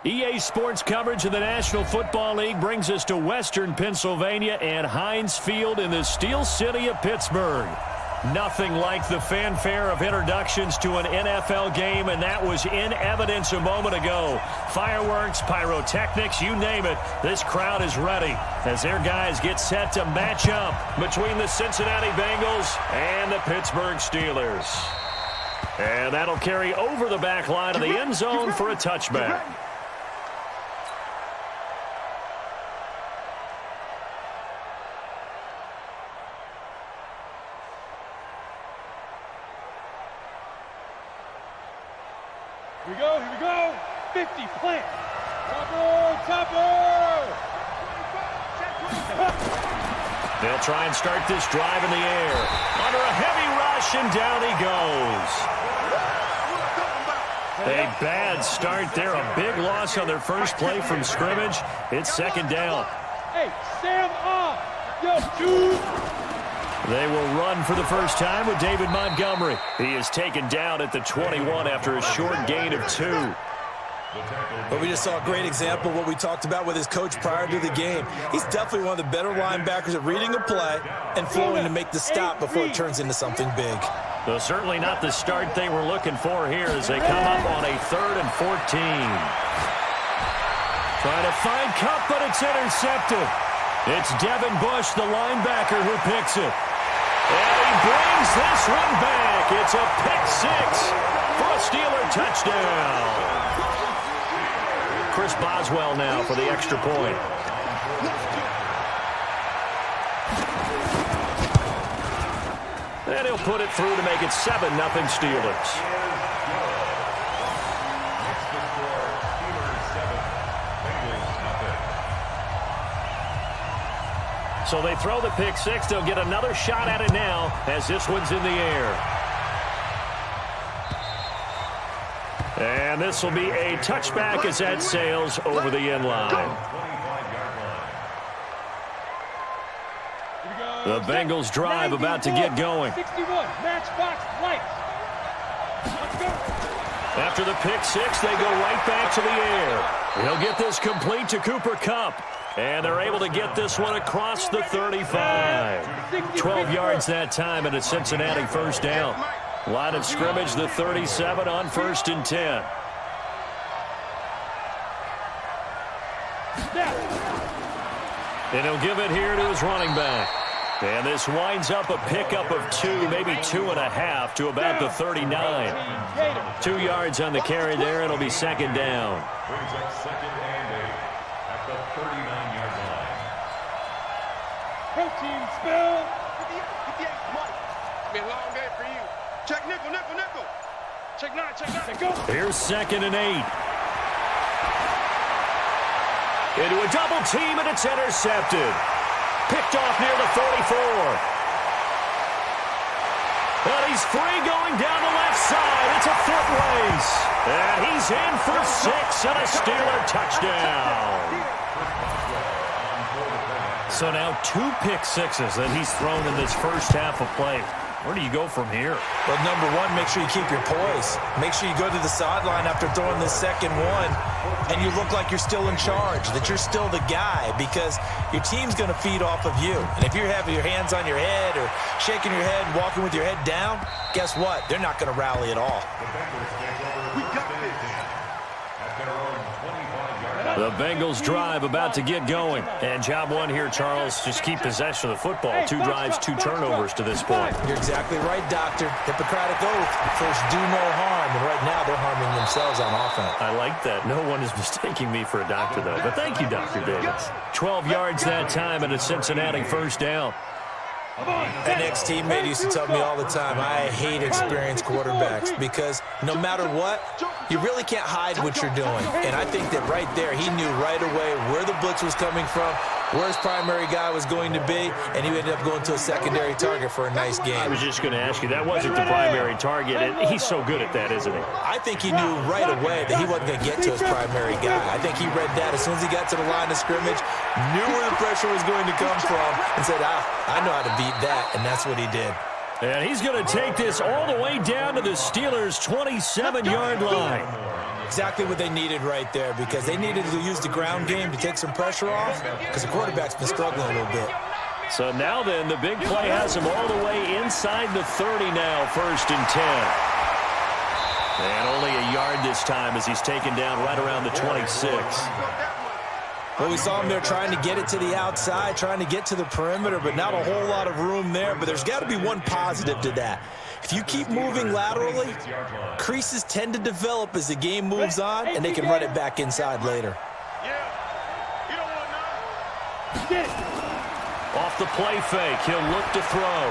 EA Sports coverage of the National Football League brings us to Western Pennsylvania and Heinz Field in the Steel City of Pittsburgh. Nothing like the fanfare of introductions to an NFL game, and that was in evidence a moment ago. Fireworks, pyrotechnics, you name it, this crowd is ready as their guys get set to match up between the Cincinnati Bengals and the Pittsburgh Steelers. And that'll carry over the back line of the end zone for a touchback. Here we go. 50, plant. Topper. They'll try and start this drive in the air. Under a heavy rush, and down he goes. A bad start there. A big loss on their first play from scrimmage. It's second down. Hey, Sam off. Yo, dude. They will run for the first time with David Montgomery. He is taken down at the 21 after a short gain of 2. But we just saw a great example of what we talked about with his coach prior to the game. He's definitely one of the better linebackers at reading a play and flowing to make the stop before it turns into something big. So certainly not the start they were looking for here as they come up on a 3rd and 14. Trying to find Cup, but it's intercepted. It's Devin Bush, the linebacker, who picks it. And he brings this one back. It's a pick-6 for a Steeler touchdown. Chris Boswell now for the extra point. And he'll put it through to make it 7-0 Steelers. So they throw the pick-6. They'll get another shot at it now as this one's in the air. And this will be a touchback as that sails over the end line. The Bengals drive about to get going. 61, matchbox lights. Let's go. After the pick-6, they go right back to the air. He'll get this complete to Cooper Kupp. And they're able to get this one across the 35. 12 yards that time, and a Cincinnati first down. Line of scrimmage, the 37 on 1st and 10. And he'll give it here to his running back. And this winds up a pickup of 2, maybe 2.5 to about the 39. 2 yards on the carry there. It'll be second down. Protein spill. It's been a long day for you. Check nickel. Check 9. Go. Here's 2nd and 8. Into a double team, and it's intercepted. Picked off near the 44. And he's free going down the left side. It's a foot race. And he's in for 6 and a Steeler touchdown. So now 2 pick-6s that he's thrown in this first half of play. Where do you go from here? Well, number one, make sure you keep your poise. Make sure you go to the sideline after throwing this second one, and you look like you're still in charge, that you're still the guy, because your team's going to feed off of you. And if you're having your hands on your head or shaking your head and walking with your head down, guess what? They're not going to rally at all. The Bengals drive about to get going. And job one here, Charles, just keep possession of the football. 2 drives, 2 turnovers to this point. You're exactly right, Doctor. Hippocratic oath. First, do no harm. And right now, they're harming themselves on offense. I like that. No one is mistaking me for a doctor, though. But thank you, Dr. Davis. 12 yards that time and a Cincinnati first down. An ex-teammate used to tell me all the time, I hate experienced quarterbacks because no matter what, you really can't hide what you're doing. And I think that right there, he knew right away where the blitz was coming from, where his primary guy was going to be, and he ended up going to a secondary target for a nice game. I was just going to ask you, that wasn't the primary target, and he's so good at that, isn't he? I think he knew right away that he wasn't going to get to his primary guy. I think he read that as soon as he got to the line of scrimmage, knew where the pressure was going to come from, and said, I know how to beat that, and that's what he did. And he's going to take this all the way down to the Steelers' 27-yard line. Exactly what they needed right there, because they needed to use the ground game to take some pressure off, because the quarterback's been struggling a little bit. So now then, the big play has him all the way inside the 30 now, 1st and 10. And only a yard this time as he's taken down right around the 26. Well, we saw him there trying to get it to the outside, trying to get to the perimeter, but not a whole lot of room there. But there's got to be one positive to that. If you keep moving laterally, creases tend to develop as the game moves on, and they can run it back inside later. Off the play fake, he'll look to throw.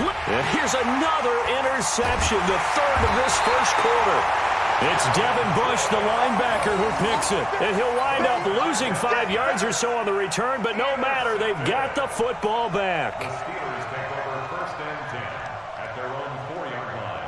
And here's another interception, the 3rd of this 1st quarter. It's Devin Bush, the linebacker, who picks it. And he'll wind up losing 5 yards or so on the return, but no matter, they've got the football back. The Steelers take over 1st and 10 at their own 4-yard line.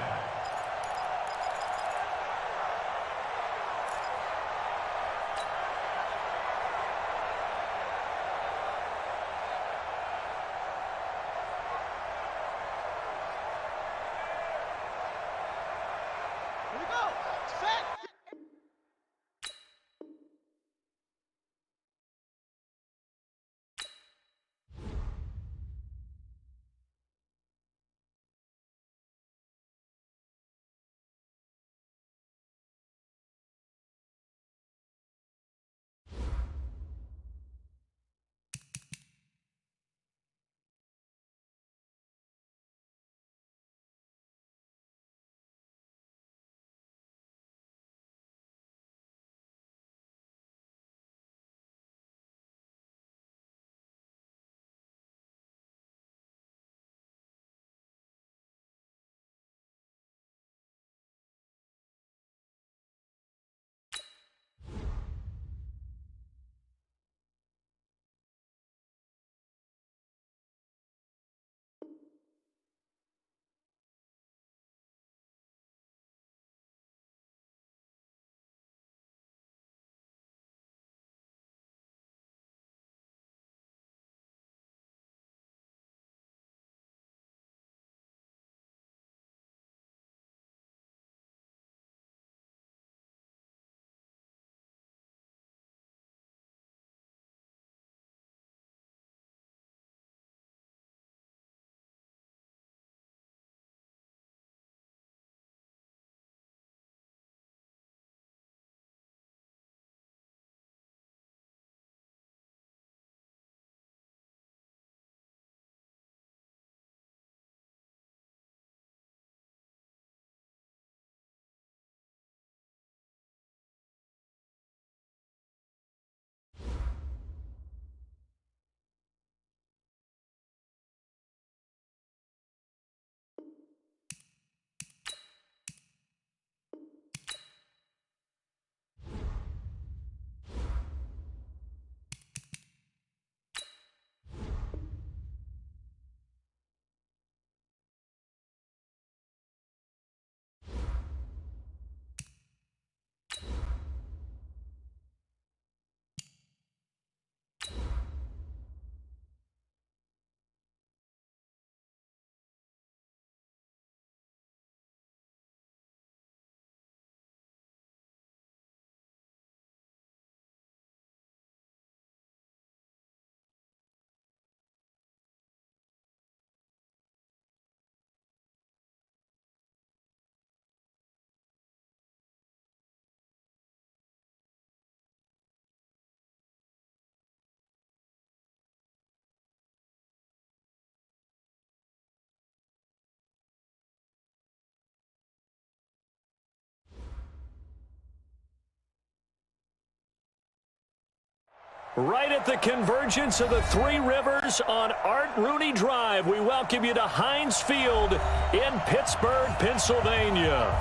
Right at the convergence of the Three Rivers on Art Rooney Drive, we welcome you to Heinz Field in Pittsburgh, Pennsylvania.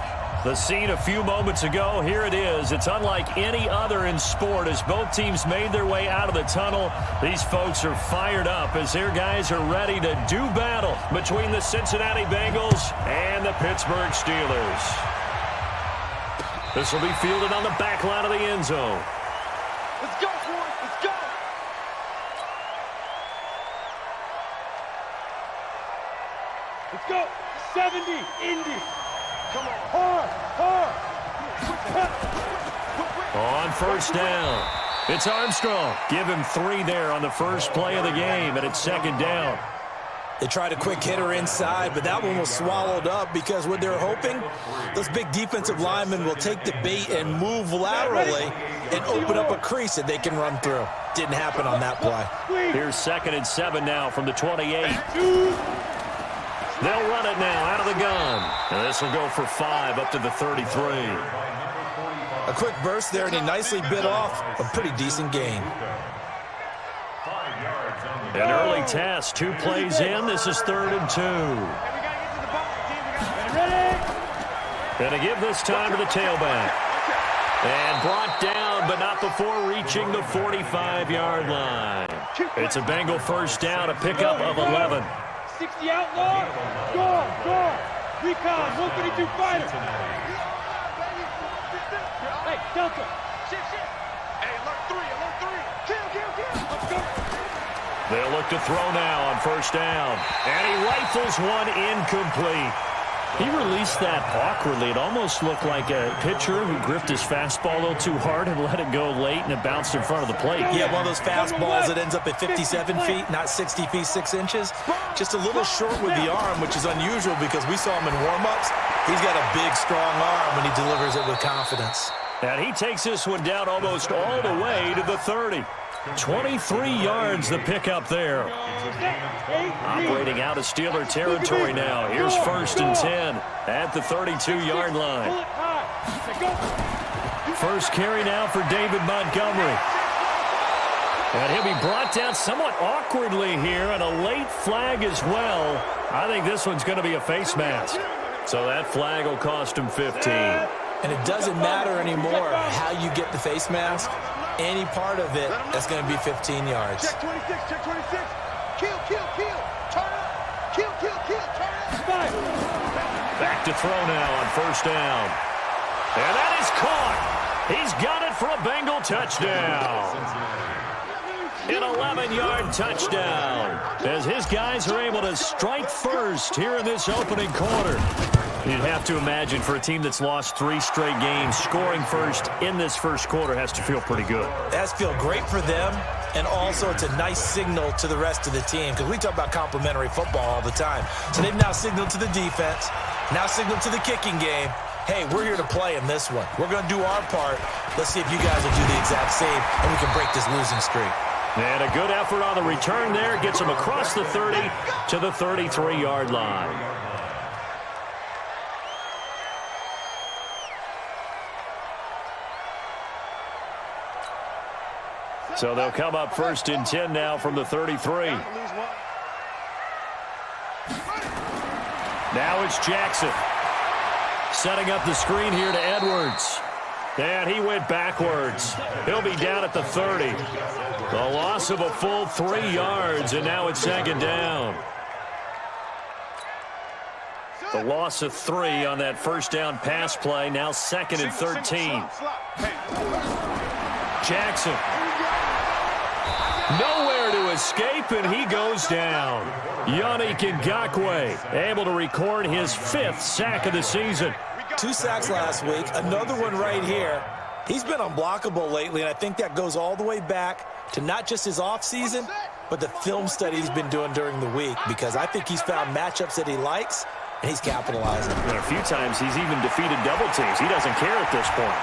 The scene a few moments ago, here it is. It's unlike any other in sport as both teams made their way out of the tunnel. These folks are fired up as their guys are ready to do battle between the Cincinnati Bengals and the Pittsburgh Steelers. This will be fielded on the back line of the end zone. Let's go, boys. Let's go. Let's go. 70, Indy. Come on. Hard, hard. Quick cut. On first down, it's Armstrong. Give him 3 there on the first play of the game, and it's second down. They tried a quick hitter inside, but that one was swallowed up because what they're hoping, those big defensive linemen will take the bait and move laterally and open up a crease that they can run through. Didn't happen on that play. Here's 2nd and 7 now from the 28. They'll run it now out of the gun. And this will go for 5 up to the 33. A quick burst there, and he nicely bit off a pretty decent gain. An early test, 2 plays in. This is 3rd and 2. And to give this time to the tailback. And brought down, but not before reaching the 45-yard line. It's a Bengal first down, a pickup of 11. 60 outlaw. Score. Recon, 132 fighter. Hey, Delta. Shit. Hey, alert 3. Kill. Let's go. They'll look to throw now on first down. And he rifles one incomplete. He released that awkwardly. It almost looked like a pitcher who gripped his fastball a little too hard and let it go late, and it bounced in front of the plate. Yeah, one of those fastballs that ends up at 57 feet, not 60 feet, 6 inches. Just a little short with the arm, which is unusual because we saw him in warm-ups. He's got a big, strong arm when he delivers it with confidence. And he takes this one down almost all the way to the 30. 23 yards the pickup there. Operating out of Steeler territory now. Here's 1st and 10 at the 32-yard line. First carry now for David Montgomery. And he'll be brought down somewhat awkwardly here, and a late flag as well. I think this one's going to be a face mask. So that flag will cost him 15. And it doesn't matter anymore how you get the face mask. Any part of it, that's going to be 15 yards. Check 26. Kill. Turn up. Kill. Turn up. Back to throw now on first down. And that is caught. He's got it for a Bengal touchdown. An 11-yard touchdown as his guys are able to strike first here in this opening quarter. You'd have to imagine for a team that's lost 3 straight games, scoring first in this first quarter has to feel pretty good. That's feel great for them, and also it's a nice signal to the rest of the team because we talk about complimentary football all the time. So they've now signaled to the defense, now signaled to the kicking game, hey, we're here to play in this one. We're going to do our part. Let's see if you guys will do the exact same, and we can break this losing streak. And a good effort on the return there gets him across the 30 to the 33-yard line. So they'll come up 1st and 10 now from the 33. Now it's Jackson. Setting up the screen here to Edwards. And he went backwards. He'll be down at the 30. The loss of a full 3 yards, and now it's 2nd down. The loss of 3 on that first down pass play. Now 2nd and 13. Jackson. Nowhere to escape, and he goes down. Yannick Ngakoue able to record his 5th sack of the season. 2 sacks last week, another one right here. He's been unblockable lately, and I think that goes all the way back to not just his offseason, but the film study he's been doing during the week, because I think he's found matchups that he likes, and he's capitalizing. And a few times he's even defeated double teams. He doesn't care at this point.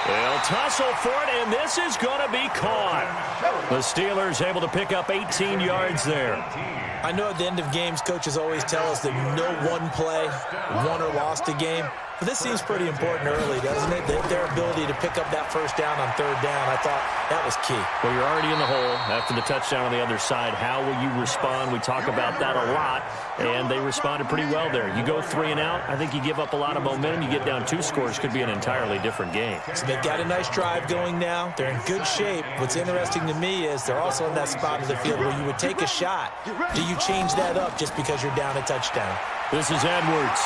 They'll tussle for it, and this is going to be caught. The Steelers able to pick up 18 yards there. I know at the end of games, coaches always tell us that no one play won or lost a game. But this seems pretty important early, doesn't it? Their ability to pick up that first down on 3rd down, I thought that was key. Well, you're already in the hole after the touchdown on the other side. How will you respond? We talk about that a lot, and they responded pretty well there. You go 3 and out, I think you give up a lot of momentum. You get down 2 scores, could be an entirely different game. So they've got a nice drive going now. They're in good shape. What's interesting to me is they're also in that spot of the field where you would take a shot. Do you change that up just because you're down a touchdown? This is Edwards.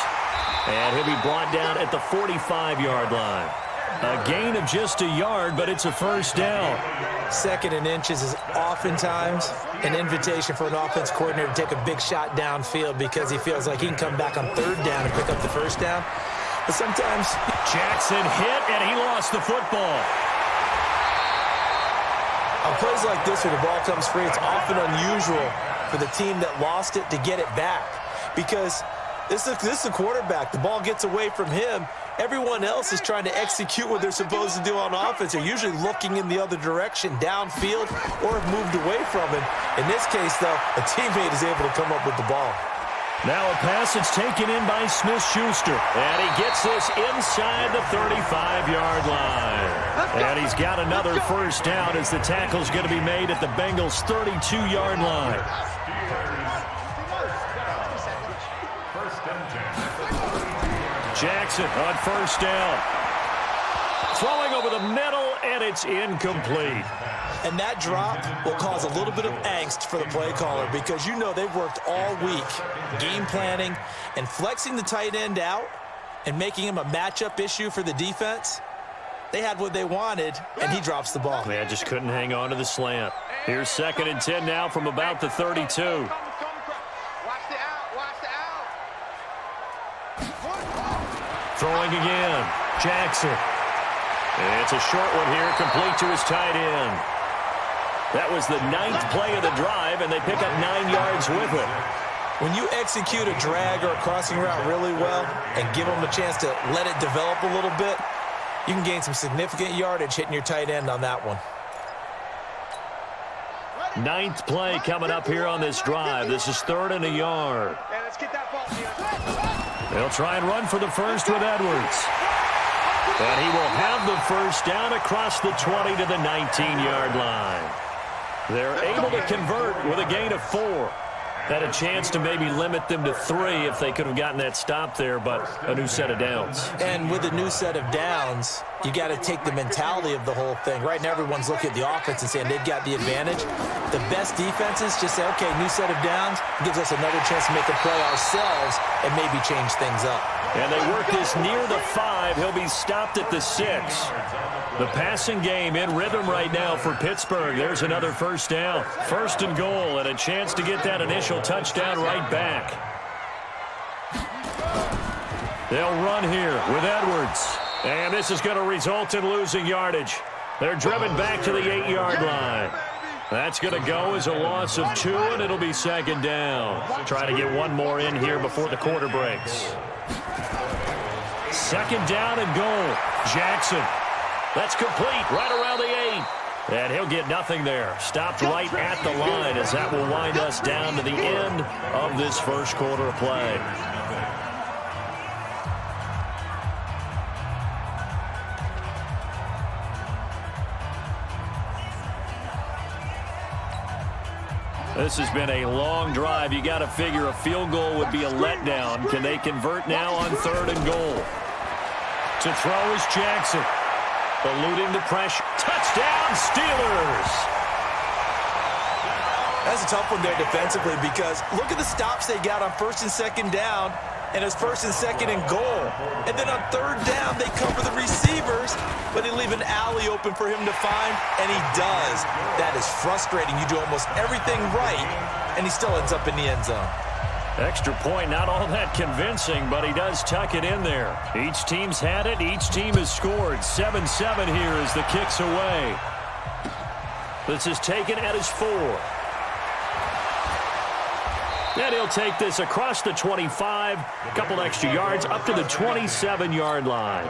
And he'll be brought down at the 45-yard line. A gain of just a yard, but it's a first down. 2nd and inches is oftentimes an invitation for an offense coordinator to take a big shot downfield because he feels like he can come back on 3rd down and pick up the first down. But sometimes Jackson hit, and he lost the football. plays like this where the ball comes free, it's often unusual for the team that lost it to get it back because this is the quarterback. The ball gets away from him. Everyone else is trying to execute what they're supposed to do on offense. They're usually looking in the other direction, downfield, or have moved away from him. In this case, though, a teammate is able to come up with the ball. Now a pass that's taken in by Smith-Schuster. And he gets this inside the 35-yard line. And he's got another first down as the tackle's going to be made at the Bengals' 32-yard line. Jackson on first down. Throwing over the middle, and it's incomplete. And that drop will cause a little bit of angst for the play caller because you know they've worked all week game planning and flexing the tight end out and making him a matchup issue for the defense. They had what they wanted, and he drops the ball. Man, just couldn't hang on to the slant. Here's 2nd and 10 now from about the 32. Throwing again. Jackson. It's a short one here, complete to his tight end. That was the 9th play of the drive, and they pick up 9 yards with it. When you execute a drag or a crossing route really well and give them a chance to let it develop a little bit, you can gain some significant yardage hitting your tight end on that one. 9th play coming up here on this drive. This is 3rd and a yard. They'll try and run for the first with Edwards. And he will have the first down across the 20 to the 19-yard line. They're able to convert with a gain of 4. Had a chance to maybe limit them to 3 if they could have gotten that stop there, but a new set of downs. And with a new set of downs, you got to take the mentality of the whole thing. Right now, everyone's looking at the offense and saying they've got the advantage. The best defenses just say, okay, new set of downs gives us another chance to make a play ourselves and maybe change things up. And they work this near the 5. He'll be stopped at the 6. The passing game in rhythm right now for Pittsburgh. There's another first down. 1st and goal, and a chance to get that initial touchdown right back. They'll run here with Edwards. And this is going to result in losing yardage. They're driven back to the 8-yard line. That's going to go as a loss of 2, and it'll be 2nd down. Try to get one more in here before the quarter breaks. 2nd down and goal. Jackson. That's complete right around the 8. And he'll get nothing there. Stopped right at the line as that will wind us down to the end of this first quarter of play. This has been a long drive. You got to figure a field goal would be a letdown. Can they convert now on 3rd and goal? To throw is Jackson. Eluding the pressure. Touchdown, Steelers! That's a tough one there defensively because look at the stops they got on 1st and 2nd down, and it's 1st and 2nd and goal. And then on 3rd down, they cover the receivers, but they leave an alley open for him to find, and he does. That is frustrating. You do almost everything right, and he still ends up in the end zone. Extra point, not all that convincing, but he does tuck it in there. Each team's had it. Each team has scored. 7-7 here as the kick's away. This is taken at his 4. And he'll take this across the 25, a couple extra yards, up to the 27-yard line.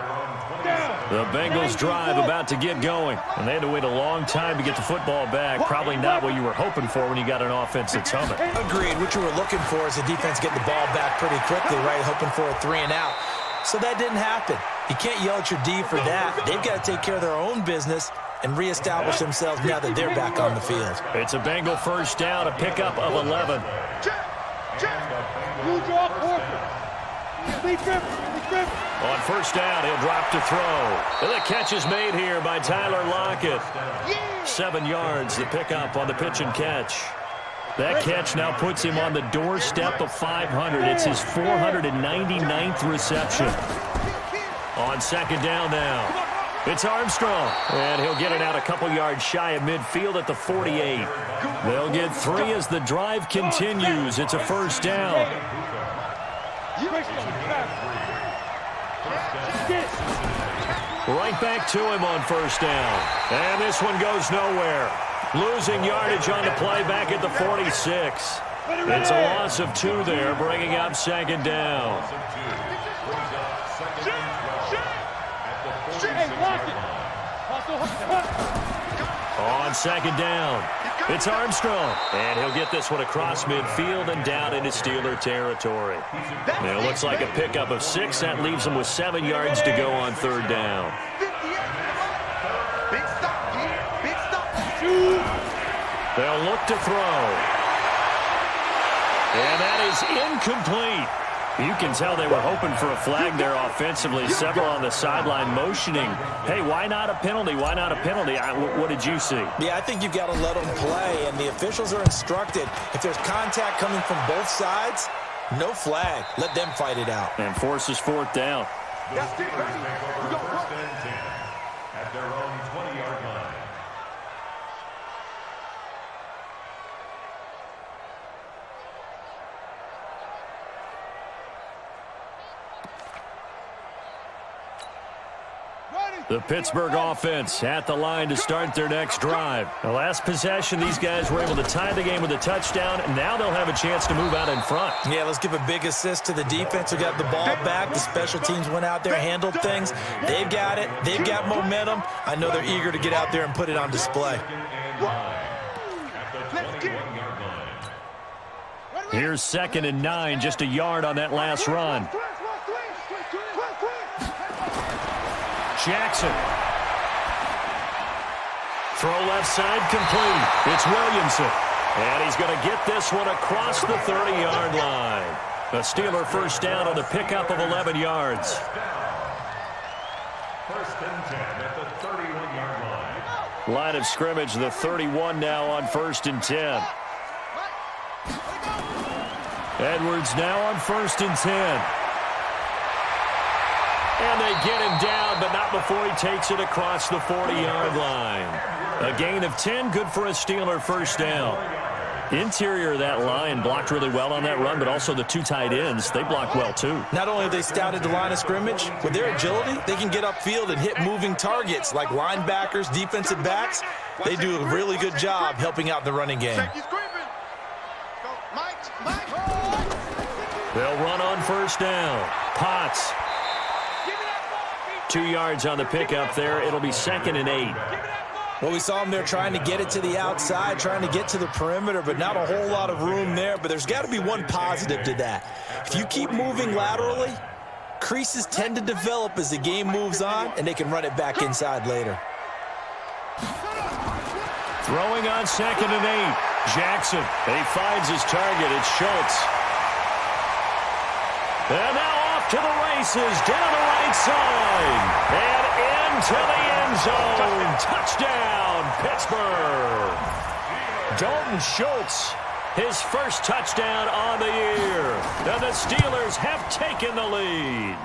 The Bengals drive about to get going, and they had to wait a long time to get the football back. Probably not what you were hoping for when you got an offense that's humming. Agreed. What you were looking for is the defense getting the ball back pretty quickly, right? Hoping for a 3 and out. So that didn't happen. You can't yell at your D for that. They've got to take care of their own business and reestablish themselves now that they're back on the field. It's a Bengal first down, a pickup of 11. On first down, he'll drop to throw. And the catch is made here by Tyler Lockett. 7 yards, the pickup on the pitch and catch. That catch now puts him on the doorstep of 500. It's his 499th reception. On 2nd down now, it's Armstrong. And he'll get it out a couple yards shy of midfield at the 48. They'll get 3 as the drive continues. It's a first down. Right back to him on first down. And this one goes nowhere. Losing yardage on the play back at the 46. It's a loss of 2 there, bringing up second down. On second down, it's Armstrong. And he'll get this one across midfield and down into Steeler territory. And it looks like a pickup of 6. That leaves them with 7 yards to go on third down. They'll look to throw. And that is incomplete. You can tell they were hoping for a flag there offensively. Several on the sideline motioning, hey, why not a penalty? Why not a penalty? What did you see? Yeah, I think you've got to let them play, and the officials are instructed. If there's contact coming from both sides, no flag. Let them fight it out. And forces fourth down. The Steelers take over first and 10 at their own 20-yard line. The Pittsburgh offense at the line to start their next drive. The last possession, these guys were able to tie the game with a touchdown, and now they'll have a chance to move out in front. Yeah, let's give a big assist to the defense who got the ball back. The special teams went out there, handled things. They've got it. They've got momentum. I know they're eager to get out there and put it on display. Here's 2nd and 9, just a yard on that last run. Jackson. Throw left side complete. It's Williamson. And he's going to get this one across the 30-yard line. The Steeler first down on the pickup of 11 yards. First and 10 at the 31-yard line. Line of scrimmage, the 31 now on 1st and 10. Edwards now on 1st and 10. And they get him down, but not before he takes it across the 40-yard line. A gain of 10, good for a Steeler first down. Interior of that line blocked really well on that run, but also the 2 tight ends, they blocked well too. Not only have they scouted the line of scrimmage, with their agility, they can get upfield and hit moving targets like linebackers, defensive backs. They do a really good job helping out the running game. They'll run on first down. Potts. 2 yards on the pickup there. It'll be 2nd and 8. Well, we saw them there trying to get it to the outside, trying to get to the perimeter, but not a whole lot of room there. But there's got to be one positive to that. If you keep moving laterally, creases tend to develop as the game moves on, and they can run it back inside later. Throwing on 2nd and 8. Jackson. He finds his target. It's Schultz. And now off to the races, down the right side, and into the end zone. Touchdown, Pittsburgh. Dalton Schultz, his first touchdown on the year. And the Steelers have taken the lead.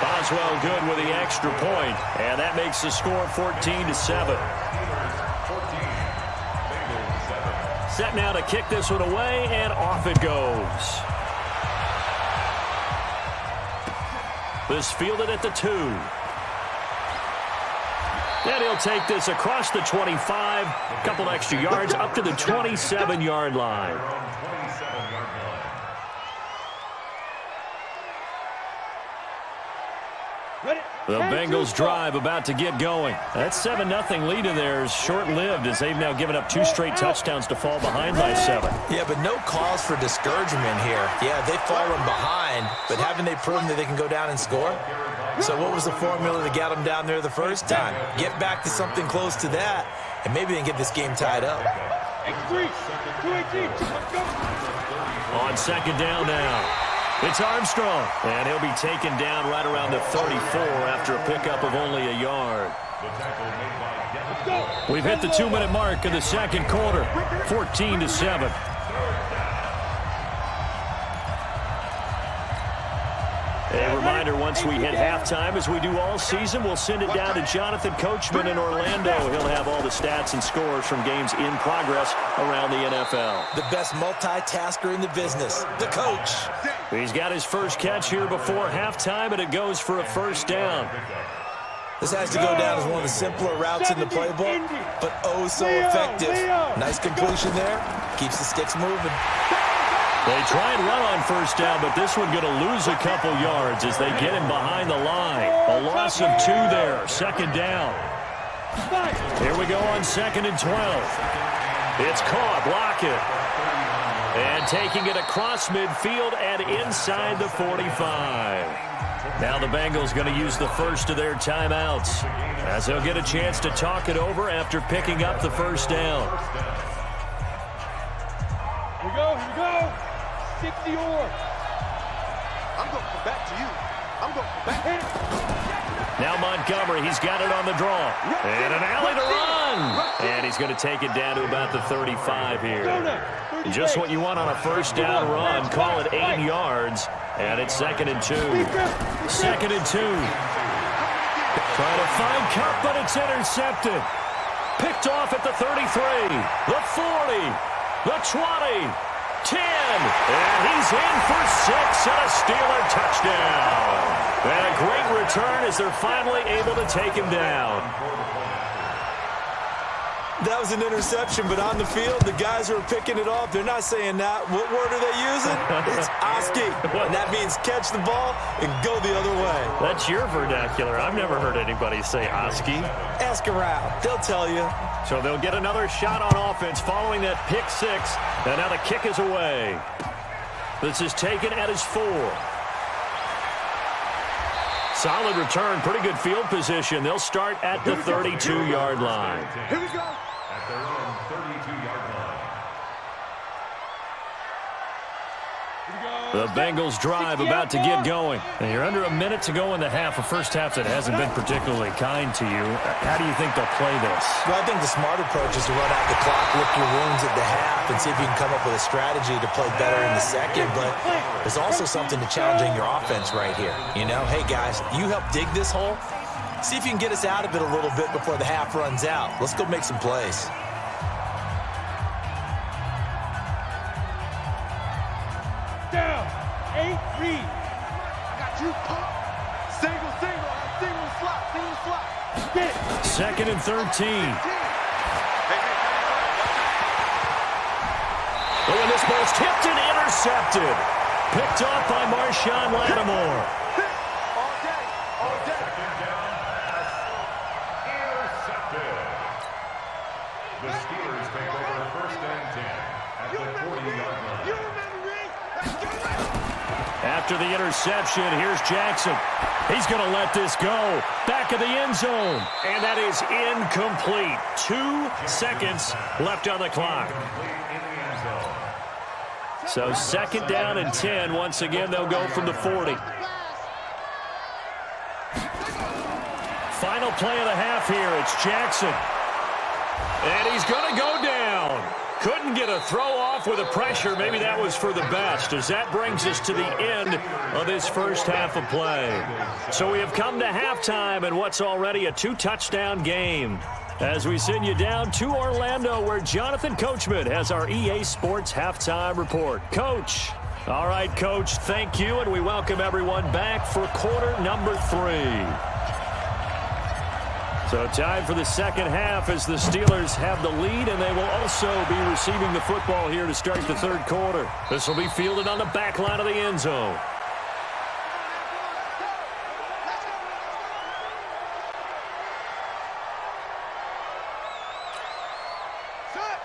Boswell good with the extra point, and that makes the score 14-7. Set now to kick this one away, and off it goes. This fielded at the 2. And he'll take this across the 25. A couple extra yards up to the 27-yard line. The Bengals drive about to get going. That 7-0 lead in there is short-lived as they've now given up 2 straight touchdowns to fall behind by 7. Yeah, but no cause for discouragement here. Yeah, they've fallen behind, but haven't they proven that they can go down and score? So what was the formula that got them down there the first time? Get back to something close to that, and maybe they can get this game tied up. On 2nd down now. It's Armstrong, and he'll be taken down right around the 34 after a pickup of only a yard. We've hit the 2-minute mark in the second quarter, 14-7. A reminder, once we hit halftime, as we do all season, we'll send it down to Jonathan Coachman in Orlando. He'll have all the stats and scores from games in progress around the NFL. The best multitasker in the business, the coach. He's got his first catch here before halftime, and it goes for a first down. This has to go down as one of the simpler routes in the playbook, but oh so effective. Nice completion there. Keeps the sticks moving. They try and run on first down, but this one going to lose a couple yards as they get him behind the line. A loss of 2 there. Second down. Here we go on 2nd and 12. It's caught. Lockett. And taking it across midfield and inside the 45. Now the Bengals going to use the first of their timeouts as they'll get a chance to talk it over after picking up the first down. Here we go. 60 or. I'm going to come back to you. I'm going to come back. Now Montgomery, he's got it on the draw. And an alley to run. And he's going to take it down to about the 35 here. Just what you want on a first down run. Call it 8 yards. And it's 2nd and 2. 2nd and 2. Trying to find Cup, but it's intercepted. Picked off at the 33, the 40, the 20, 10. And he's in for 6 and a Steeler touchdown. And a great return as they're finally able to take him down. That was an interception, but on the field, the guys who are picking it off, they're not saying that. What word are they using? It's Oski. And that means catch the ball and go the other way. That's your vernacular. I've never heard anybody say Oski. Ask around. They'll tell you. So they'll get another shot on offense following that pick 6. And now the kick is away. This is taken at his 4. Solid return, pretty good field position. They'll start at the 32-yard line. Here we go. At their own 32-yard line. The Bengals drive about to get going. And you're under a minute to go in the half, a first half that hasn't been particularly kind to you. How do you think they'll play this? Well, I think the smart approach is to run out the clock, lick your wounds at the half, and see if you can come up with a strategy to play better in the second. But there's also something to challenging your offense right here. You know, hey, guys, you help dig this hole. See if you can get us out of it a little bit before the half runs out. Let's go make some plays. Down. 8 read. I got you, pump. Single slot. Get it. 2nd and 13. Oh, and this ball's tipped and intercepted. Picked off by Marshawn Lattimore. All day. Second down pass intercepted. The Steelers take over 1st and 10 at the 40-yard line. You remember me? Let's go. After the interception, here's Jackson. He's going to let this go. Back of the end zone. And that is incomplete. 2 seconds left on the clock. So 2nd down and 10. Once again, they'll go from the 40. Final play of the half here. It's Jackson. And he's going to go down. Couldn't get a throw off with the pressure. Maybe that was for the best, as that brings us to the end of this first half of play. So we have come to halftime in what's already a 2-touchdown game, as we send you down to Orlando, where Jonathan Coachman has our EA Sports halftime report. Coach. All right, Coach, thank you, and we welcome everyone back for quarter number 3. So time for the second half as the Steelers have the lead, and they will also be receiving the football here to start the third quarter. This will be fielded on the back line of the end zone.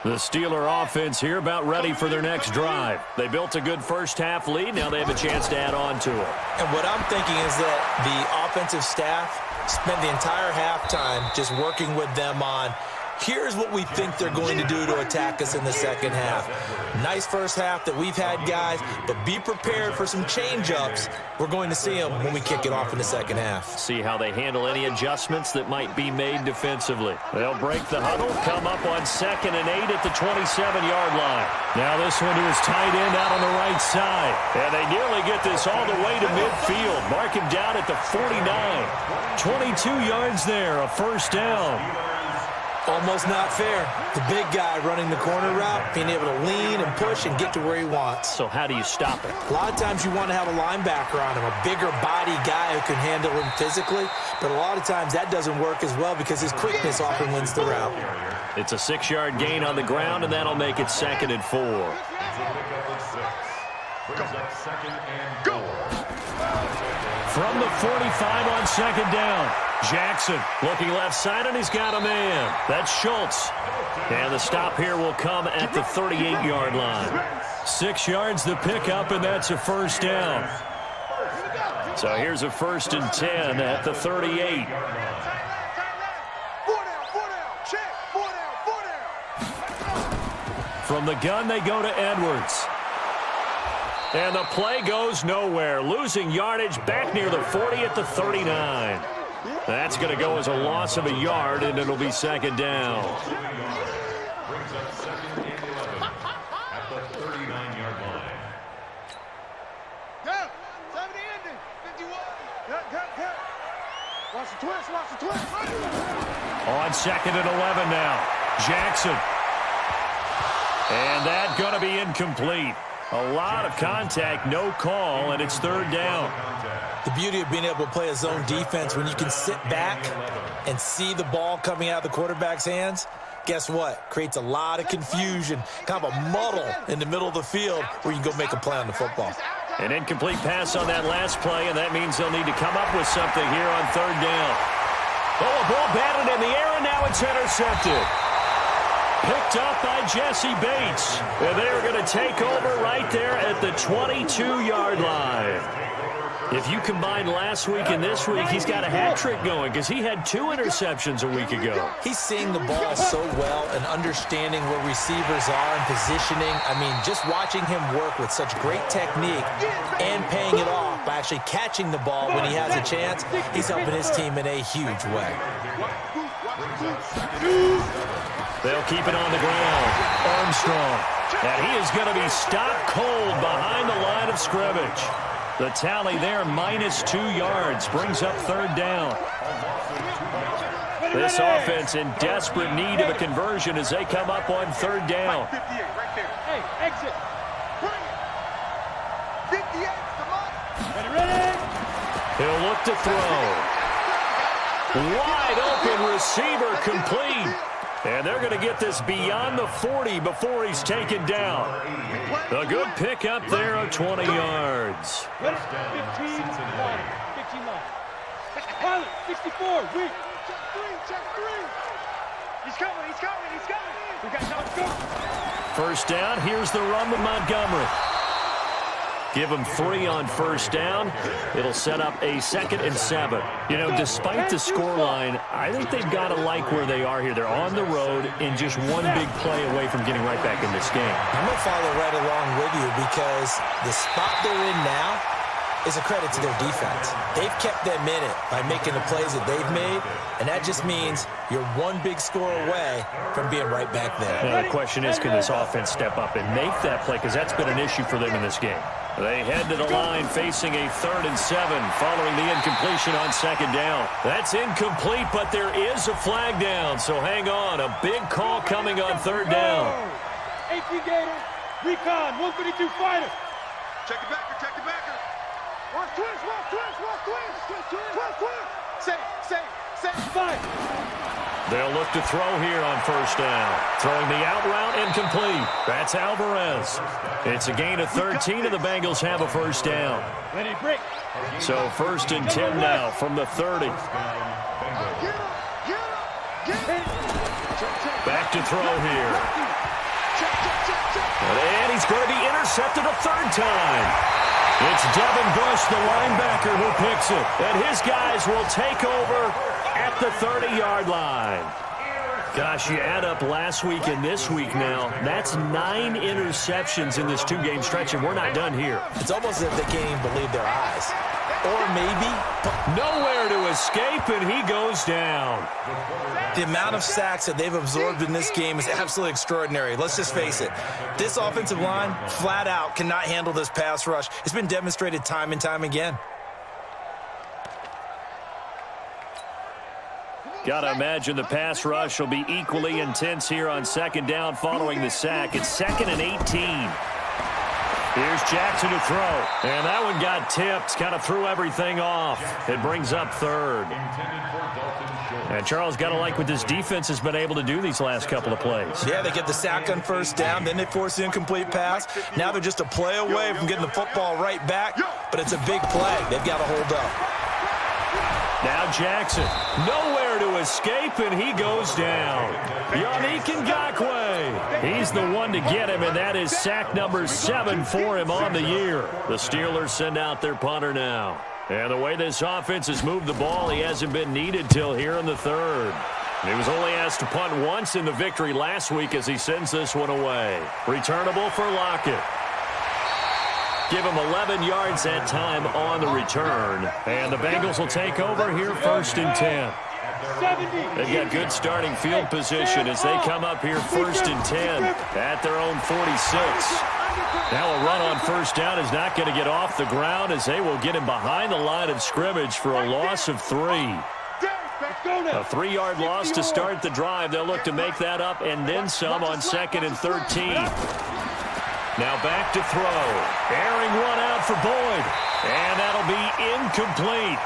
The Steeler offense here about ready for their next drive. They built a good first half lead. Now they have a chance to add on to it. And what I'm thinking is that the offensive staff spent the entire halftime just working with them on, here's what we think they're going to do to attack us in the second half. Nice first half that we've had, guys, but be prepared for some change-ups. We're going to see them when we kick it off in the second half. See how they handle any adjustments that might be made defensively. They'll break the huddle, come up on 2nd and 8 at the 27-yard line. Now this one to his tight end out on the right side. And they nearly get this all the way to midfield. Mark him down at the 49. 22 yards there, a first down. Almost not fair. The big guy running the corner route, being able to lean and push and get to where he wants. So how do you stop it? A lot of times you want to have a linebacker on him, a bigger body guy who can handle him physically, but a lot of times that doesn't work as well because his quickness often wins the route. It's a 6-yard gain on the ground, and that'll make it 2nd and 4. From the 45 on 2nd down. Jackson looking left side, and he's got a man. That's Schultz. And the stop here will come at the 38-yard line. 6 yards the pickup, and that's a 1st down. So here's a 1st and 10 at the 38. From the gun, they go to Edwards. And the play goes nowhere. Losing yardage back near the 40 at the 39. That's going to go as a loss of a yard, and it'll be 2nd down. Brings up 2nd and 11 at the 39-yard line. Go! 70 ending. 51. Go. Watch the twist. On 2nd and 11 now. Jackson. And that's going to be incomplete. A lot of contact, no call, and it's 3rd down. The beauty of being able to play a zone defense when you can sit back and see the ball coming out of the quarterback's hands, guess what? Creates a lot of confusion, kind of a muddle in the middle of the field where you can go make a play on the football. An incomplete pass on that last play, and that means they'll need to come up with something here on 3rd down. Oh, a ball batted in the air, and now it's intercepted. Picked up by Jesse Bates. And they are going to take over right there at the 22-yard line. If you combine last week and this week, he's got a hat trick going because he had 2 interceptions a week ago. He's seeing the ball so well and understanding where receivers are and positioning. I mean, just watching him work with such great technique and paying it off by actually catching the ball when he has a chance, he's helping his team in a huge way. They'll keep it on the ground. Armstrong. And he is going to be stopped cold behind the line of scrimmage. The tally there, -2 yards, brings up 3rd down. This offense in desperate need of a conversion as they come up on 3rd down. Hey, exit. 58, come on. Ready. He'll look to throw. Wide open receiver complete. And they're going to get this beyond the 40 before he's taken down. A good pickup there of 20 yards. 15 line. 15 line. Pilot, 64, weak. Check three. He's coming. We got time to go. 1st down, here's the run with Montgomery. Give him 3 on 1st down. It'll set up a 2nd and 7. You know, despite the scoreline, I think they've got to like where they are here. They're on the road and just one big play away from getting right back in this game. I'm going to follow right along with you because the spot they're in now is a credit to their defense. They've kept them in it by making the plays that they've made, and that just means you're one big score away from being right back there. Now, the question is, can this offense step up and make that play? Because that's been an issue for them in this game. They head to the line facing a 3rd and 7 following the incompletion on 2nd down. That's incomplete, but there is a flag down, so hang on. A big call coming on 3rd down. 18 Gator, recon, 152 fighter. Check the backer. Watch twist. Say. Fight. They'll look to throw here on 1st down. Throwing the out route incomplete. That's Alvarez. It's a gain of 13, and the Bengals have a 1st down. Ready, break. So 1st and 10 now from the 30. Back to throw here. And he's going to be intercepted a 3rd time. It's Devin Bush, the linebacker, who picks it. And his guys will take over at the 30-yard line. Gosh, you add up last week and this week now, that's 9 interceptions in this 2-game stretch, and we're not done here. It's almost as if they can't even believe their eyes. Or maybe nowhere to escape, and he goes down. the amount of sacks that they've absorbed in this game is absolutely extraordinary. Let's just face it. This offensive line, flat out, cannot handle this pass rush. It's been demonstrated time and time again. Got to imagine the pass rush will be equally intense here on second down following the sack. It's 2nd and 18. Here's Jackson to throw. And that one got tipped. Kind of threw everything off. It brings up 3rd. And Charles, got to like what this defense has been able to do these last couple of plays. Yeah, they get the sack on 1st down, then they force the incomplete pass. Now they're just a play away from getting the football right back, but it's a big play. They've got to hold up. Now Jackson, nowhere to escape, and he goes down. Yannick Ngakoue. He's the one to get him, and that is sack number 7 for him on the year. The Steelers send out their punter now. And the way this offense has moved the ball, he hasn't been needed till here in the 3rd. He was only asked to punt once in the victory last week as he sends this one away. Returnable for Lockett. Give him 11 yards that time on the return. And the Bengals will take over here 1st and 10. They've got good starting field position as they come up here 1st and 10 at their own 46. Now a run on 1st down is not going to get off the ground as they will get him behind the line of scrimmage for a loss of 3. A 3-yard loss to start the drive. They'll look to make that up and then some on 2nd and 13. Now back to throw. Airing one out for Boyd. And that'll be incomplete.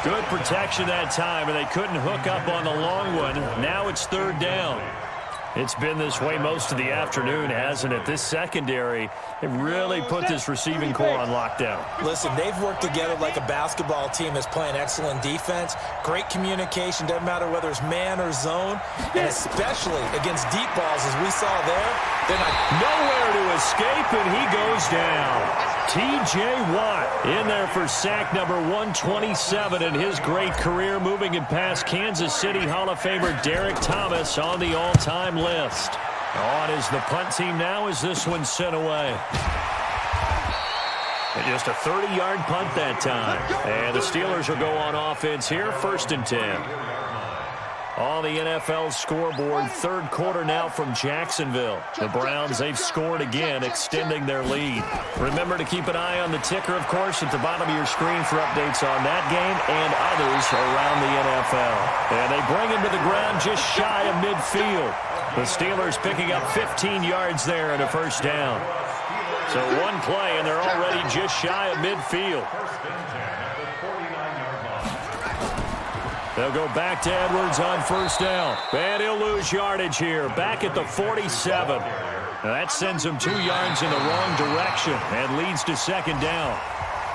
Good protection that time, and they couldn't hook up on the long one. Now it's 3rd down. It's been this way most of the afternoon, hasn't it? This secondary, it really put this receiving core on lockdown. Listen, they've worked together like a basketball team that's playing excellent defense. Great communication, doesn't matter whether it's man or zone, and especially against deep balls, as we saw there. They're not nowhere to escape, and he goes down. T.J. Watt in there for sack number 127 in his great career, moving it past Kansas City Hall of Famer Derek Thomas on the all-time list. On is the punt team now as this one's sent away. And just a 30-yard punt that time. And the Steelers will go on offense here, 1st and 10. On the NFL scoreboard, 3rd quarter now from Jacksonville. The Browns, they've scored again, extending their lead. Remember to keep an eye on the ticker, of course, at the bottom of your screen for updates on that game and others around the NFL. And they bring him to the ground just shy of midfield. The Steelers picking up 15 yards there and a 1st down. So one play, and they're already just shy of midfield. They'll go back to Edwards on 1st down. And he'll lose yardage here. Back at the 47. Now that sends him 2 yards in the wrong direction and leads to 2nd down.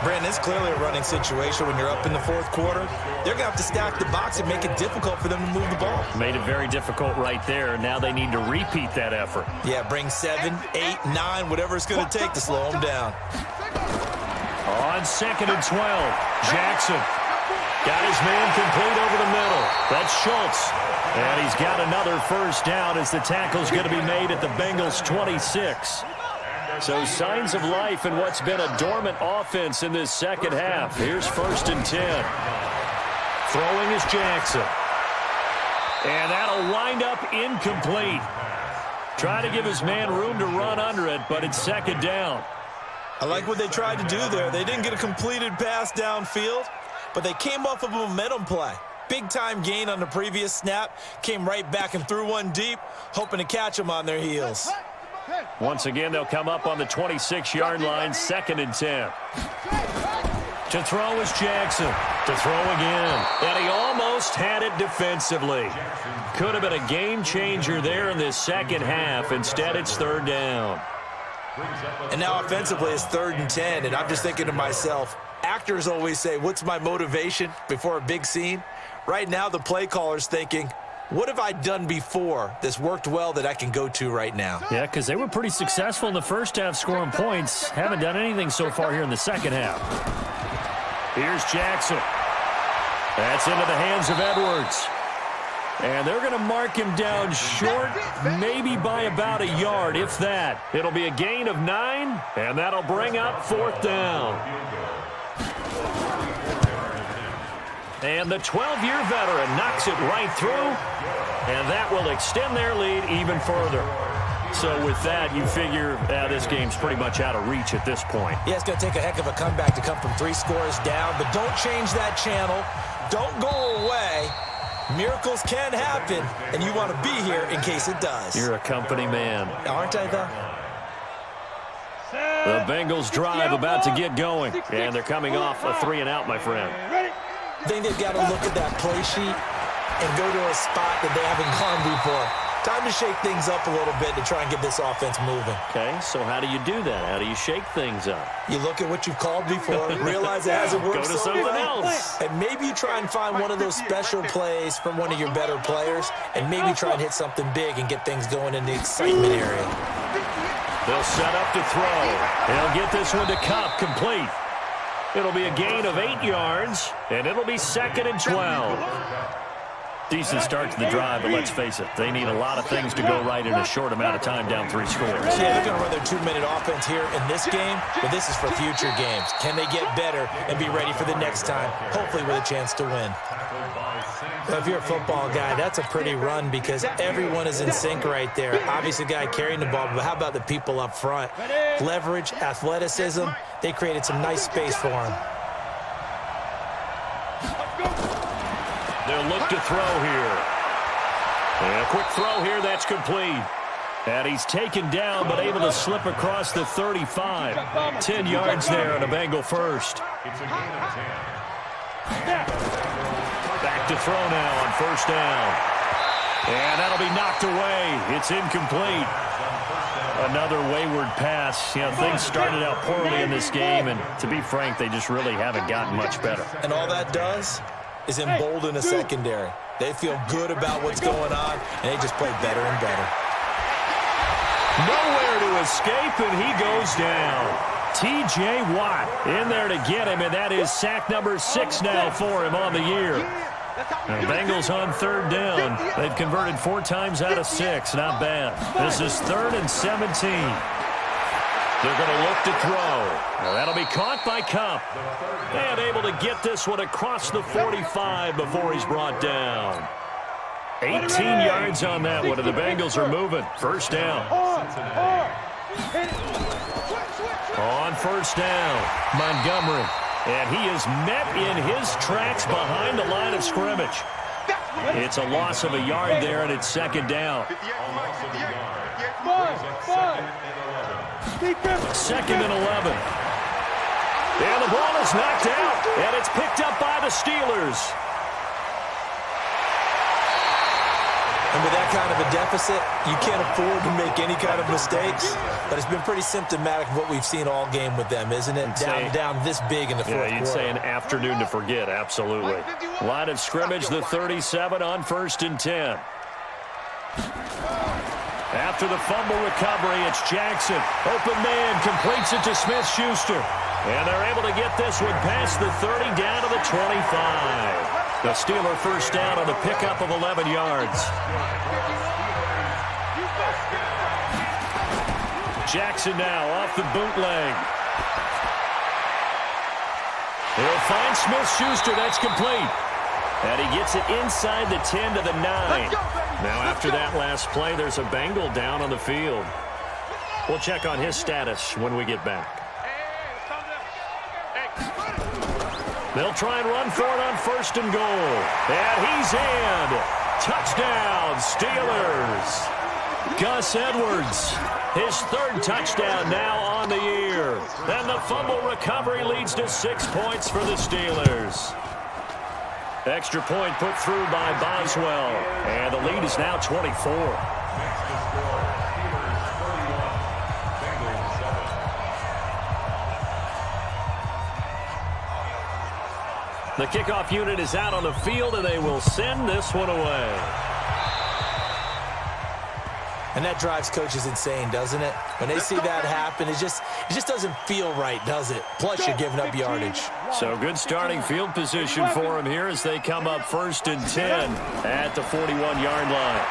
Brandon, it's clearly a running situation when you're up in the 4th quarter. They're going to have to stack the box and make it difficult for them to move the ball. Made it very difficult right there. Now they need to repeat that effort. Yeah, bring 7, 8, 9, whatever it's going to take to slow them down. On 2nd and 12, Jackson. Got his man complete over the middle. That's Schultz. And he's got another 1st down as the tackle's going to be made at the Bengals' 26. So signs of life in what's been a dormant offense in this second half. Here's 1st and 10. Throwing is Jackson. And that'll wind up incomplete. Try to give his man room to run under it, but it's 2nd down. I like what they tried to do there. They didn't get a completed pass downfield, but they came off of a momentum play. Big-time gain on the previous snap. Came right back and threw one deep, hoping to catch them on their heels. Once again, they'll come up on the 26-yard line, 2nd and 10. To throw is Jackson. To throw again. And he almost had it defensively. Could have been a game changer there in this second half. Instead, it's 3rd down. And now offensively, it's 3rd and 10. And I'm just thinking to myself, actors always say, what's my motivation before a big scene? Right now, the play caller's thinking, what have I done before that's worked well that I can go to right now? Yeah, because they were pretty successful in the first half scoring points. Haven't done anything so far here in the second half. Here's Jackson. That's into the hands of Edwards. And they're going to mark him down short, maybe by about a yard, if that. It'll be a gain of 9, and that'll bring up 4th down. And the 12-year veteran knocks it right through, and that will extend their lead even further. So with that, you figure this game's pretty much out of reach at this point. Yeah, it's going to take a heck of a comeback to come from 3 scores down, but don't change that channel. Don't go away. Miracles can happen, and you want to be here in case it does. You're a company man. Aren't I, though? The Bengals drive about to get going, and they're coming off a 3-and-out, my friend. I think they've got to look at that play sheet and go to a spot that they haven't gone before. Time to shake things up a little bit to try and get this offense moving. Okay, so how do you do that? How do you shake things up? You look at what you've called before, realize it hasn't worked. Go to so something well, else. and maybe you try and find one of those special plays from one of your better players, and maybe try and hit something big and get things going in the excitement area. They'll set up to throw. They'll get this one to Cup, complete. It'll be a gain of 8 yards, and it'll be 2nd and 12. Decent start to the drive, but let's face it, they need a lot of things to go right in a short amount of time down 3 scores. Yeah, they're going to run their 2-minute offense here in this game, but this is for future games. Can they get better and be ready for the next time, hopefully with a chance to win? Well, if you're a football guy, that's a pretty run because everyone is in sync right there. Obviously, the guy carrying the ball, but how about the people up front? Leverage, athleticism, they created some nice space for him. They'll look to throw here. And a quick throw here, that's complete. And he's taken down, but able to slip across the 35. 10 yards there on a Bengal first. It's a gain of 10. Back to throw now on 1st down. And that'll be knocked away. It's incomplete. Another wayward pass. You know, things started out poorly in this game, and to be frank, they just really haven't gotten much better. And all that does is embolden a secondary. They feel good about what's going on, and they just play better and better. Nowhere to escape, and he goes down. T.J. Watt in there to get him, and that is sack number 6 now for him on the year. Now, Bengals on 3rd down. They've converted 4 times out of 6. Not bad. This is 3rd and 17. They're going to look to throw. Now, that'll be caught by Cup. And able to get this one across the 45 before he's brought down. 18 yards on that one, and the Bengals are moving. 1st down. On 1st down, Montgomery. And he is met in his tracks behind the line of scrimmage. It's a loss of a yard there, and it's 2nd down. 2nd and 11. And the ball is knocked out, and it's picked up by the Steelers. And with that kind of a deficit, you can't afford to make any kind of mistakes. But it's been pretty symptomatic of what we've seen all game with them, isn't it? Down this big in the 4th quarter. Yeah, you'd say an afternoon to forget, absolutely. Line of scrimmage, the 37 on 1st and 10. After the fumble recovery, it's Jackson. Open man, completes it to Smith-Schuster. And they're able to get this one past the 30 down to the 25. The Steeler 1st down on a pickup of 11 yards. Jackson now off the bootleg. He'll find Smith-Schuster. That's complete. And he gets it inside the 10 to the 9. Now after that last play, there's a Bengal down on the field. We'll check on his status when we get back. They'll try and run for it on 1st and goal. And he's in. Touchdown, Steelers. Gus Edwards, his 3rd touchdown now on the year. And the fumble recovery leads to 6 points for the Steelers. Extra point put through by Boswell. And the lead is now 24. The kickoff unit is out on the field, and they will send this one away. And that drives coaches insane, doesn't it? When they see that happen, it just doesn't feel right, does it? Plus, you're giving up yardage. So good starting field position for him here as they come up 1st and 10 at the 41-yard line.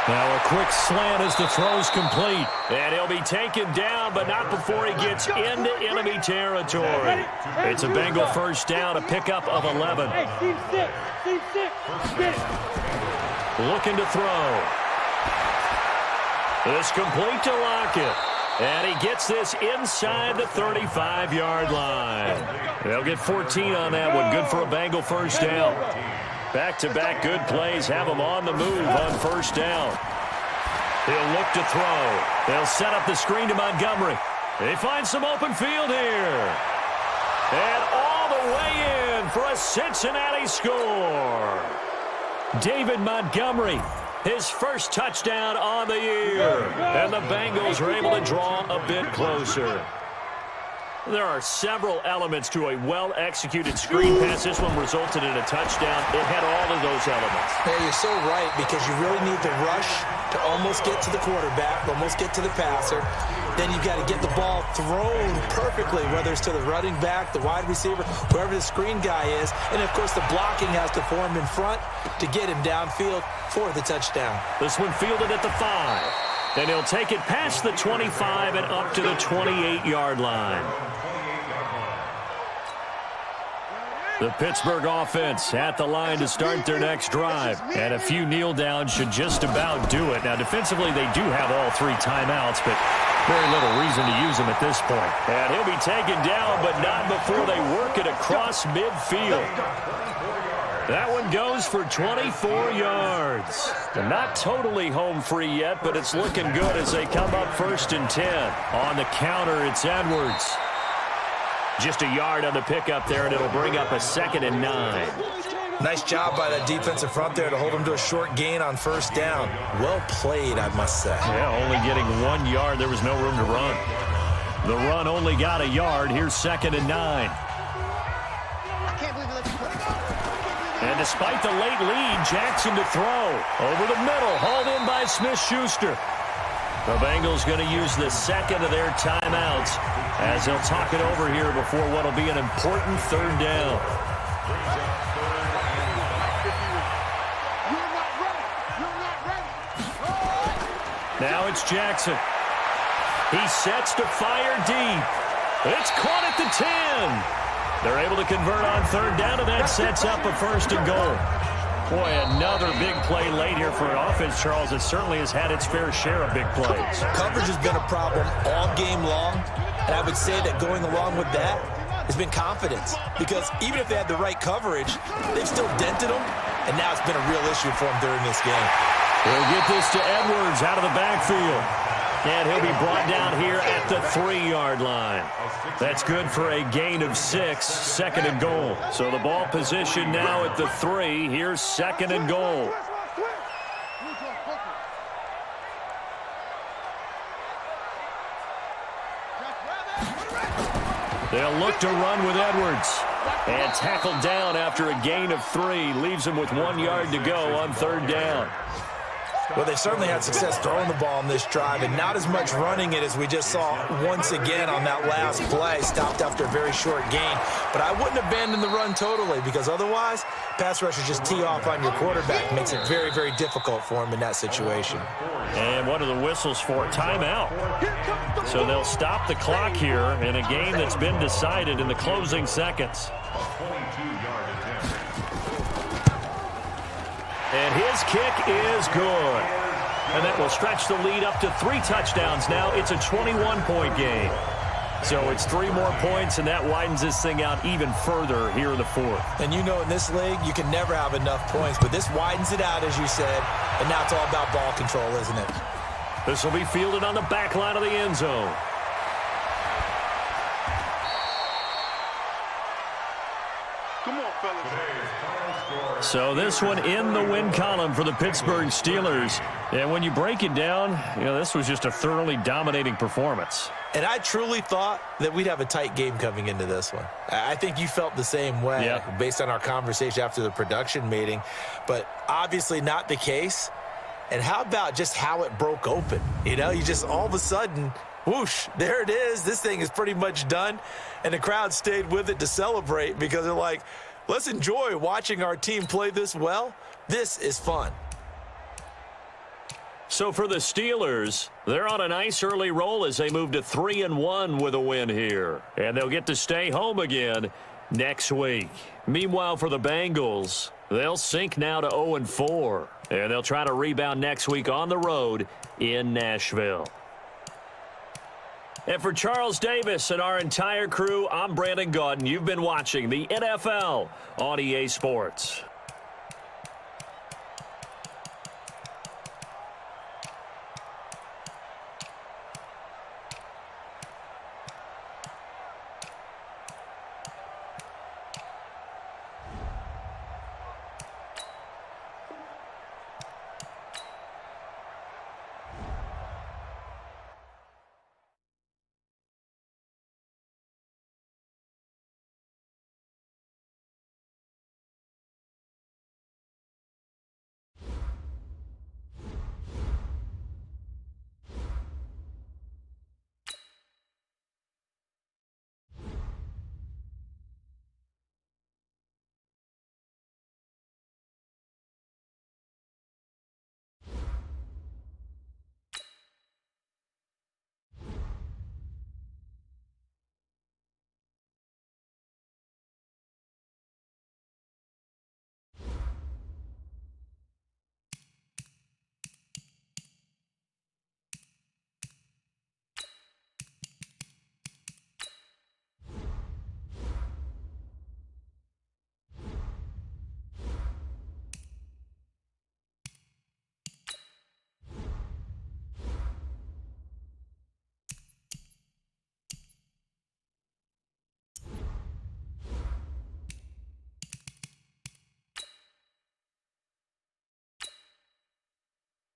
Now a quick slant as the throw's complete. And he'll be taken down, but not before he gets into enemy territory. It's a Bengal 1st down, a pickup of 11. Looking to throw. It's complete to Lockett. And he gets this inside the 35-yard line. They'll get 14 on that one. Good for a Bengal 1st down. Back-to-back good plays have them on the move on first down. He'll look to throw. They'll set up the screen to Montgomery. They find some open field here. And all the way in for a Cincinnati score. David Montgomery, his first touchdown on the year. And the Bengals are able to draw a bit closer. There are several elements to a well-executed screen pass. This one resulted in a touchdown. It had all of those elements. Yeah, you're so right, because you really need the rush to almost get to the quarterback, almost get to the passer. Then you've got to get the ball thrown perfectly, whether it's to the running back, the wide receiver, whoever the screen guy is. And, of course, the blocking has to form in front to get him downfield for the touchdown. This one fielded at the 5. And he'll take it past the 25 and up to the 28-yard line. The Pittsburgh offense at the line to start their next drive. And a few kneel downs should just about do it. Now, defensively, they do have all 3 timeouts, but very little reason to use them at this point. And he'll be taken down, but not before they work it across midfield. That one goes for 24 yards. They're not totally home free yet, but it's looking good as they come up 1st and 10. On the counter, it's Edwards. Just a yard on the pickup there, and it'll bring up a 2nd and 9. Nice job by that defensive front there to hold them to a short gain on first down. Well played, I must say. Yeah, only getting 1 yard. There was no room to run. The run only got a yard. Here's 2nd and 9. And despite the late lead, Jackson to throw. Over the middle, hauled in by Smith-Schuster. The Bengals going to use the 2nd of their timeouts as they'll talk it over here before what will be an important 3rd down. Now it's Jackson. He sets to fire deep. It's caught at the 10. They're able to convert on 3rd down, and that sets up a 1st and goal. Boy, another big play late here for an offense, Charles. It certainly has had its fair share of big plays. Coverage has been a problem all game long, and I would say that going along with that has been confidence, because even if they had the right coverage, they've still dented them, and now it's been a real issue for them during this game. We'll get this to Edwards out of the backfield. And he'll be brought down here at the 3-yard line. That's good for a gain of 6, 2nd and goal. So the ball position now at the 3. Here's 2nd and goal. They'll look to run with Edwards. And tackled down after a gain of 3. Leaves him with 1 yard to go on 3rd down. Well, they certainly had success throwing the ball in this drive, and not as much running it as we just saw once again on that last play. Stopped after a very short gain. But I wouldn't abandon the run totally, because otherwise, pass rushers just tee off on your quarterback. Makes it very, very difficult for him in that situation. And what are the whistles for? Timeout. So they'll stop the clock here in a game that's been decided in the closing seconds. And his kick is good. And that will stretch the lead up to 3 touchdowns now. It's a 21-point game. So it's 3 more points, and that widens this thing out even further here in the 4th. And you know, in this league, you can never have enough points, but this widens it out, as you said, and now it's all about ball control, isn't it? This will be fielded on the back line of the end zone. Come on, fellas. So this one in the win column for the Pittsburgh Steelers. And when you break it down, you know, this was just a thoroughly dominating performance. And I truly thought that we'd have a tight game coming into this one. I think you felt the same way based on our conversation after the production meeting, but obviously not the case. And how about just how it broke open? You know, you just all of a sudden, whoosh, there it is. This thing is pretty much done. And the crowd stayed with it to celebrate because they're like, let's enjoy watching our team play this well. This is fun. So for the Steelers, they're on a nice early roll as they move to 3-1 with a win here. And they'll get to stay home again next week. Meanwhile, for the Bengals, they'll sink now to 0-4. And they'll try to rebound next week on the road in Nashville. And for Charles Davis and our entire crew, I'm Brandon Gaudin. You've been watching the NFL on EA Sports.